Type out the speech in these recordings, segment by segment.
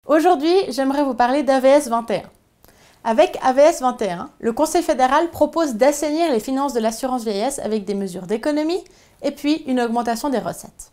Aujourd'hui, j'aimerais vous parler d'AVS 21. Avec AVS 21, le Conseil fédéral propose d'assainir les finances de l'assurance vieillesse avec des mesures d'économie et puis une augmentation des recettes.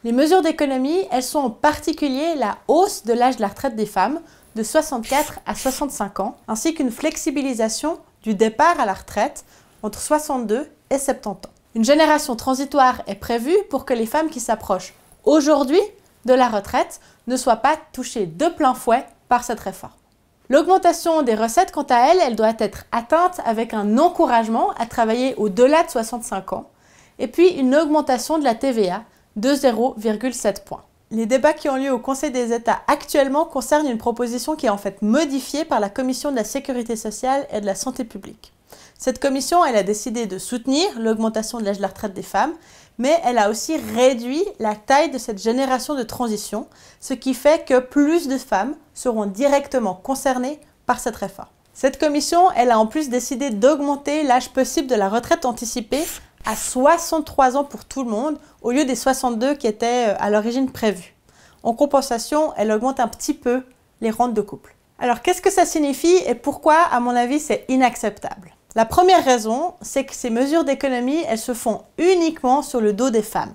Les mesures d'économie, elles sont en particulier la hausse de l'âge de la retraite des femmes de 64 à 65 ans, ainsi qu'une flexibilisation du départ à la retraite entre 62 et 70 ans. Une génération transitoire est prévue pour que les femmes qui s'approchent aujourd'hui de la retraite ne soient pas touchées de plein fouet par cette réforme. L'augmentation des recettes, quant à elle, elle doit être atteinte avec un encouragement à travailler au-delà de 65 ans et puis une augmentation de la TVA de 0,7 points. Les débats qui ont lieu au Conseil des États actuellement concernent une proposition qui est en fait modifiée par la Commission de la Sécurité sociale et de la Santé publique. Cette commission, elle a décidé de soutenir l'augmentation de l'âge de la retraite des femmes, mais elle a aussi réduit la taille de cette génération de transition, ce qui fait que plus de femmes seront directement concernées par cette réforme. Cette commission, elle a en plus décidé d'augmenter l'âge possible de la retraite anticipée à 63 ans pour tout le monde, au lieu des 62 qui étaient à l'origine prévus. En compensation, elle augmente un petit peu les rentes de couple. Alors, qu'est-ce que ça signifie et pourquoi, à mon avis, c'est inacceptable? La première raison, c'est que ces mesures d'économie, elles se font uniquement sur le dos des femmes.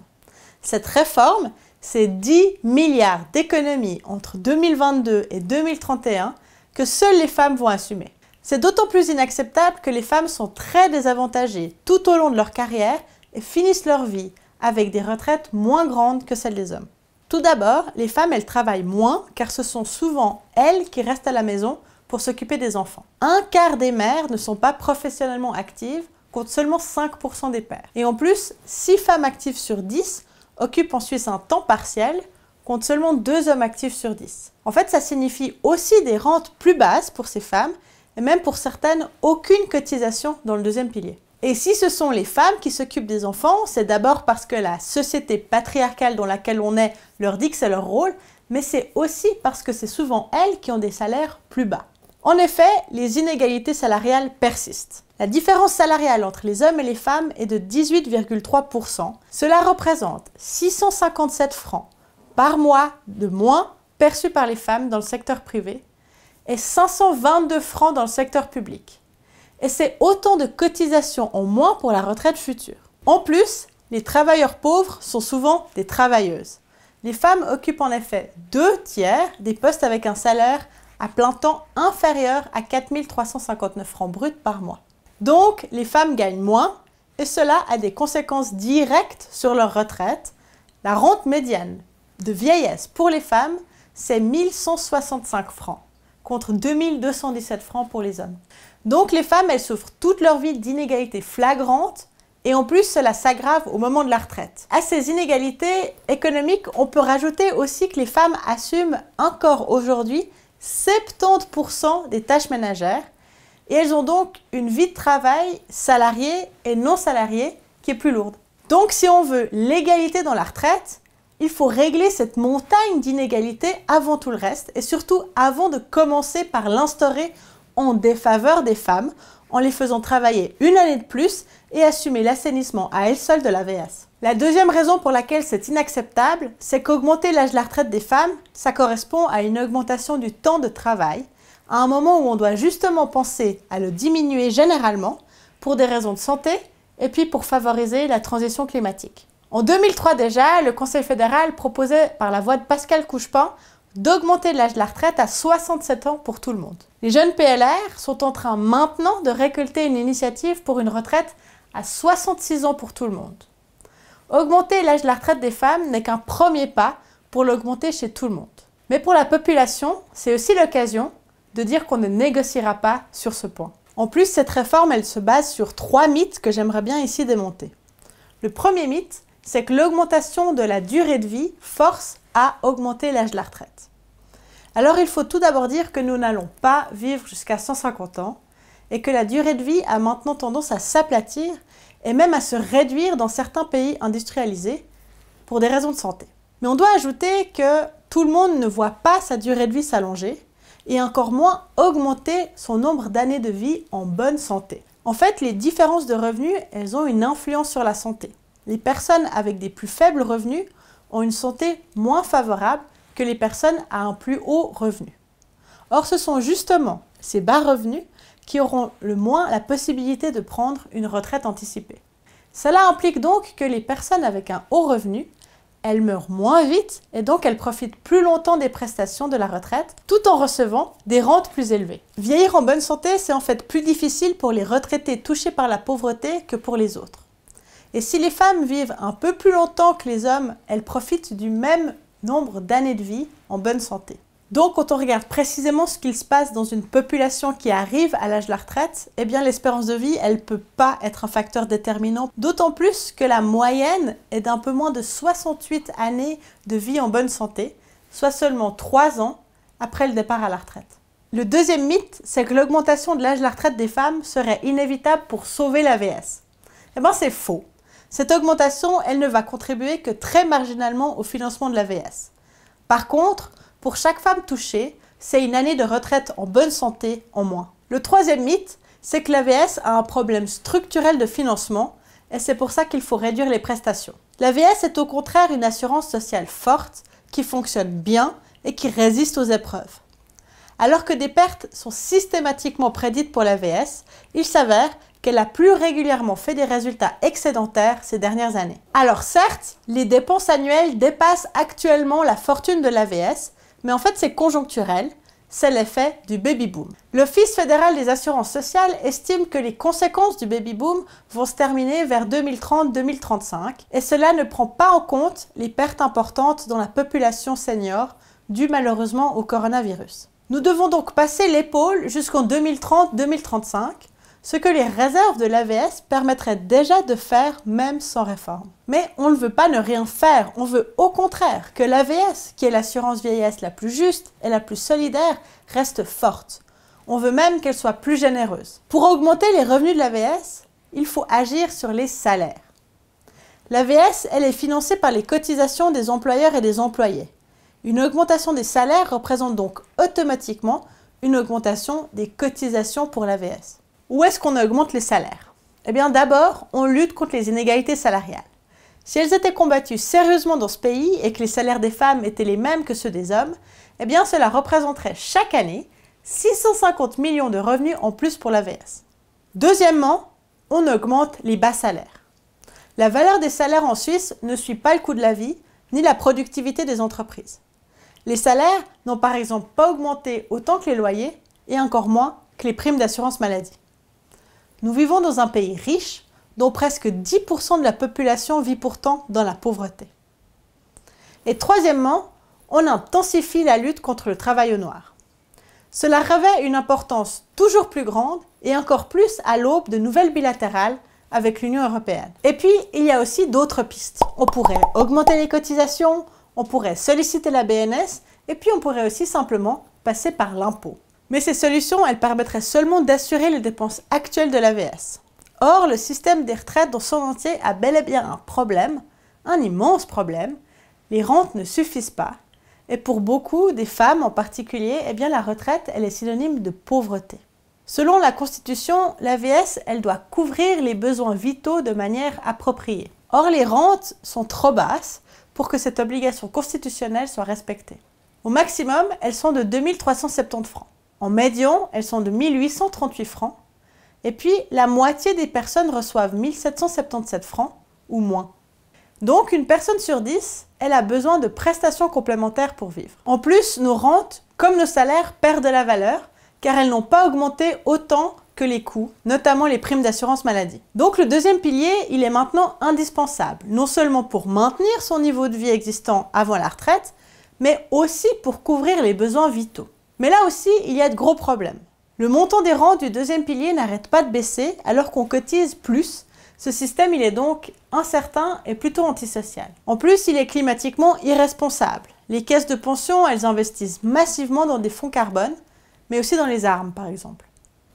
Cette réforme, c'est 10 milliards d'économies entre 2022 et 2031 que seules les femmes vont assumer. C'est d'autant plus inacceptable que les femmes sont très désavantagées tout au long de leur carrière et finissent leur vie avec des retraites moins grandes que celles des hommes. Tout d'abord, les femmes, elles travaillent moins car ce sont souvent elles qui restent à la maison pour s'occuper des enfants. Un quart des mères ne sont pas professionnellement actives, contre seulement 5% des pères. Et en plus, 6 femmes actives sur 10 occupent en Suisse un temps partiel, contre seulement 2 hommes actifs sur 10. En fait, ça signifie aussi des rentes plus basses pour ces femmes, et même pour certaines, aucune cotisation dans le deuxième pilier. Et si ce sont les femmes qui s'occupent des enfants, c'est d'abord parce que la société patriarcale dans laquelle on est leur dit que c'est leur rôle, mais c'est aussi parce que c'est souvent elles qui ont des salaires plus bas. En effet, les inégalités salariales persistent. La différence salariale entre les hommes et les femmes est de 18,3%. Cela représente 657 francs par mois de moins perçus par les femmes dans le secteur privé et 522 francs dans le secteur public. Et c'est autant de cotisations en moins pour la retraite future. En plus, les travailleurs pauvres sont souvent des travailleuses. Les femmes occupent en effet 2/3 des postes avec un salaire à plein temps inférieur à 4 359 francs bruts par mois. Donc, les femmes gagnent moins et cela a des conséquences directes sur leur retraite. La rente médiane de vieillesse pour les femmes, c'est 1165 francs contre 2217 francs pour les hommes. Donc, les femmes, elles souffrent toute leur vie d'inégalités flagrantes et en plus, cela s'aggrave au moment de la retraite. À ces inégalités économiques, on peut rajouter aussi que les femmes assument encore aujourd'hui 70% des tâches ménagères et elles ont donc une vie de travail salariée et non salariée qui est plus lourde. Donc si on veut l'égalité dans la retraite, il faut régler cette montagne d'inégalités avant tout le reste et surtout avant de commencer par l'instaurer en défaveur des femmes en les faisant travailler une année de plus et assumer l'assainissement à elle seule de l'AVS. La deuxième raison pour laquelle c'est inacceptable, c'est qu'augmenter l'âge de la retraite des femmes, ça correspond à une augmentation du temps de travail, à un moment où on doit justement penser à le diminuer généralement pour des raisons de santé et puis pour favoriser la transition climatique. En 2003 déjà, le Conseil fédéral proposait par la voix de Pascal Couchepin d'augmenter l'âge de la retraite à 67 ans pour tout le monde. Les jeunes PLR sont en train maintenant de récolter une initiative pour une retraite à 66 ans pour tout le monde. Augmenter l'âge de la retraite des femmes n'est qu'un premier pas pour l'augmenter chez tout le monde. Mais pour la population, c'est aussi l'occasion de dire qu'on ne négociera pas sur ce point. En plus, cette réforme, elle se base sur 3 mythes que j'aimerais bien ici démonter. Le premier mythe, c'est que l'augmentation de la durée de vie force à augmenter l'âge de la retraite. Alors, il faut tout d'abord dire que nous n'allons pas vivre jusqu'à 150 ans et que la durée de vie a maintenant tendance à s'aplatir et même à se réduire dans certains pays industrialisés pour des raisons de santé. Mais on doit ajouter que tout le monde ne voit pas sa durée de vie s'allonger et encore moins augmenter son nombre d'années de vie en bonne santé. En fait, les différences de revenus, elles ont une influence sur la santé. Les personnes avec des plus faibles revenus ont une santé moins favorable que les personnes à un plus haut revenu. Or, ce sont justement ces bas revenus qui auront le moins la possibilité de prendre une retraite anticipée. Cela implique donc que les personnes avec un haut revenu, elles meurent moins vite et donc elles profitent plus longtemps des prestations de la retraite tout en recevant des rentes plus élevées. Vieillir en bonne santé, c'est en fait plus difficile pour les retraités touchés par la pauvreté que pour les autres. Et si les femmes vivent un peu plus longtemps que les hommes, elles profitent du même nombre d'années de vie en bonne santé. Donc, quand on regarde précisément ce qu'il se passe dans une population qui arrive à l'âge de la retraite, eh bien l'espérance de vie, elle ne peut pas être un facteur déterminant, d'autant plus que la moyenne est d'un peu moins de 68 années de vie en bonne santé, soit seulement 3 ans après le départ à la retraite. Le deuxième mythe, c'est que l'augmentation de l'âge de la retraite des femmes serait inévitable pour sauver la vieillesse. Eh bien, c'est faux. Cette augmentation, elle ne va contribuer que très marginalement au financement de la vieillesse. Par contre, pour chaque femme touchée, c'est une année de retraite en bonne santé en moins. Le troisième mythe, c'est que la vieillesse a un problème structurel de financement et c'est pour ça qu'il faut réduire les prestations. La vieillesse est au contraire une assurance sociale forte qui fonctionne bien et qui résiste aux épreuves. Alors que des pertes sont systématiquement prédites pour la vieillesse, il s'avère qu'elle a plus régulièrement fait des résultats excédentaires ces dernières années. Alors certes, les dépenses annuelles dépassent actuellement la fortune de la vieillesse, mais en fait c'est conjoncturel, c'est l'effet du baby-boom. L'Office fédéral des assurances sociales estime que les conséquences du baby-boom vont se terminer vers 2030-2035 et cela ne prend pas en compte les pertes importantes dans la population senior dues malheureusement au coronavirus. Nous devons donc passer l'épaule jusqu'en 2030-2035, ce que les réserves de l'AVS permettraient déjà de faire même sans réforme. Mais on ne veut pas ne rien faire, on veut au contraire que l'AVS, qui est l'assurance vieillesse la plus juste et la plus solidaire, reste forte. On veut même qu'elle soit plus généreuse. Pour augmenter les revenus de l'AVS, il faut agir sur les salaires. L'AVS, elle est financée par les cotisations des employeurs et des employés. Une augmentation des salaires représente donc automatiquement une augmentation des cotisations pour l'AVS. Où est-ce qu'on augmente les salaires? Eh bien d'abord, on lutte contre les inégalités salariales. Si elles étaient combattues sérieusement dans ce pays et que les salaires des femmes étaient les mêmes que ceux des hommes, eh bien cela représenterait chaque année 650 millions de revenus en plus pour l'AVS. Deuxièmement, on augmente les bas salaires. La valeur des salaires en Suisse ne suit pas le coût de la vie ni la productivité des entreprises. Les salaires n'ont par exemple pas augmenté autant que les loyers et encore moins que les primes d'assurance maladie. Nous vivons dans un pays riche dont presque 10% de la population vit pourtant dans la pauvreté. Et troisièmement, on intensifie la lutte contre le travail au noir. Cela revêt une importance toujours plus grande et encore plus à l'aube de nouvelles bilatérales avec l'Union européenne. Et puis, il y a aussi d'autres pistes. On pourrait augmenter les cotisations, on pourrait solliciter la BNS et puis on pourrait aussi simplement passer par l'impôt. Mais ces solutions, elles permettraient seulement d'assurer les dépenses actuelles de l'AVS. Or, le système des retraites dans son entier a bel et bien un problème, un immense problème. Les rentes ne suffisent pas. Et pour beaucoup, des femmes en particulier, eh bien la retraite, elle est synonyme de pauvreté. Selon la Constitution, l'AVS, elle doit couvrir les besoins vitaux de manière appropriée. Or, les rentes sont trop basses pour que cette obligation constitutionnelle soit respectée. Au maximum, elles sont de 2370 francs. En médian, elles sont de 1838 francs. Et puis, la moitié des personnes reçoivent 1777 francs ou moins. Donc, une personne sur 10, elle a besoin de prestations complémentaires pour vivre. En plus, nos rentes, comme nos salaires, perdent de la valeur car elles n'ont pas augmenté autant que les coûts, notamment les primes d'assurance maladie. Donc, le deuxième pilier, il est maintenant indispensable, non seulement pour maintenir son niveau de vie existant avant la retraite, mais aussi pour couvrir les besoins vitaux. Mais là aussi, il y a de gros problèmes. Le montant des rentes du deuxième pilier n'arrête pas de baisser alors qu'on cotise plus. Ce système, il est donc incertain et plutôt antisocial. En plus, il est climatiquement irresponsable. Les caisses de pension, elles investissent massivement dans des fonds carbone, mais aussi dans les armes, par exemple.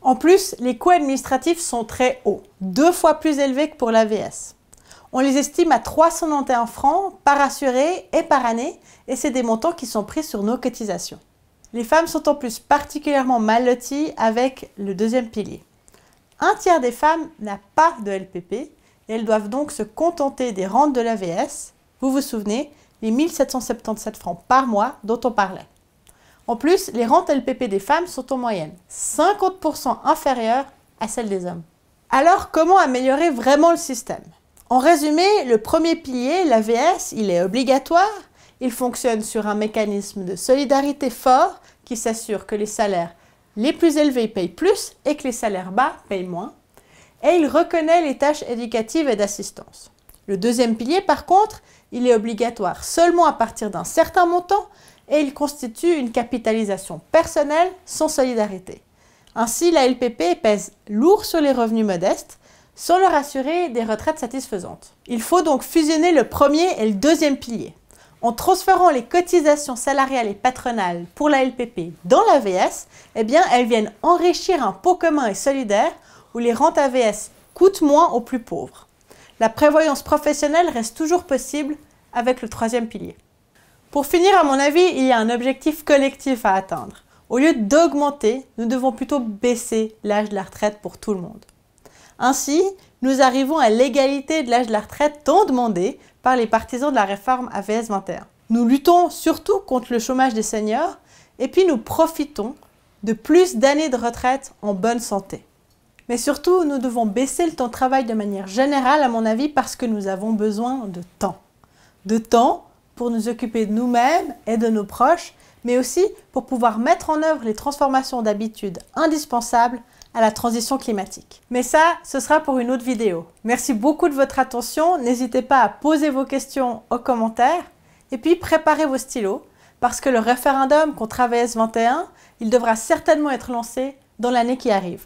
En plus, les coûts administratifs sont très hauts, 2 fois plus élevés que pour l'AVS. On les estime à 391 francs par assuré et par année, et c'est des montants qui sont pris sur nos cotisations. Les femmes sont en plus particulièrement mal loties avec le deuxième pilier. Un tiers des femmes n'a pas de LPP et elles doivent donc se contenter des rentes de l'AVS. Vous vous souvenez, les 1777 francs par mois dont on parlait. En plus, les rentes LPP des femmes sont en moyenne 50% inférieures à celles des hommes. Alors, comment améliorer vraiment le système? En résumé, le premier pilier, l'AVS, il est obligatoire. Il fonctionne sur un mécanisme de solidarité fort qui s'assure que les salaires les plus élevés payent plus et que les salaires bas payent moins. Et il reconnaît les tâches éducatives et d'assistance. Le deuxième pilier, par contre, il est obligatoire seulement à partir d'un certain montant et il constitue une capitalisation personnelle sans solidarité. Ainsi, la LPP pèse lourd sur les revenus modestes sans leur assurer des retraites satisfaisantes. Il faut donc fusionner le premier et le deuxième pilier. En transférant les cotisations salariales et patronales pour la LPP dans l'AVS, eh bien, elles viennent enrichir un pot commun et solidaire où les rentes AVS coûtent moins aux plus pauvres. La prévoyance professionnelle reste toujours possible avec le troisième pilier. Pour finir, à mon avis, il y a un objectif collectif à atteindre. Au lieu d'augmenter, nous devons plutôt baisser l'âge de la retraite pour tout le monde. Ainsi, nous arrivons à l'égalité de l'âge de la retraite tant demandée par les partisans de la réforme AVS 21. Nous luttons surtout contre le chômage des seniors et puis nous profitons de plus d'années de retraite en bonne santé. Mais surtout, nous devons baisser le temps de travail de manière générale, à mon avis, parce que nous avons besoin de temps. De temps pour nous occuper de nous-mêmes et de nos proches, mais aussi pour pouvoir mettre en œuvre les transformations d'habitudes indispensables à la transition climatique. Mais ça, ce sera pour une autre vidéo. Merci beaucoup de votre attention. N'hésitez pas à poser vos questions aux commentaires et puis préparez vos stylos parce que le référendum contre AVS 21, il devra certainement être lancé dans l'année qui arrive.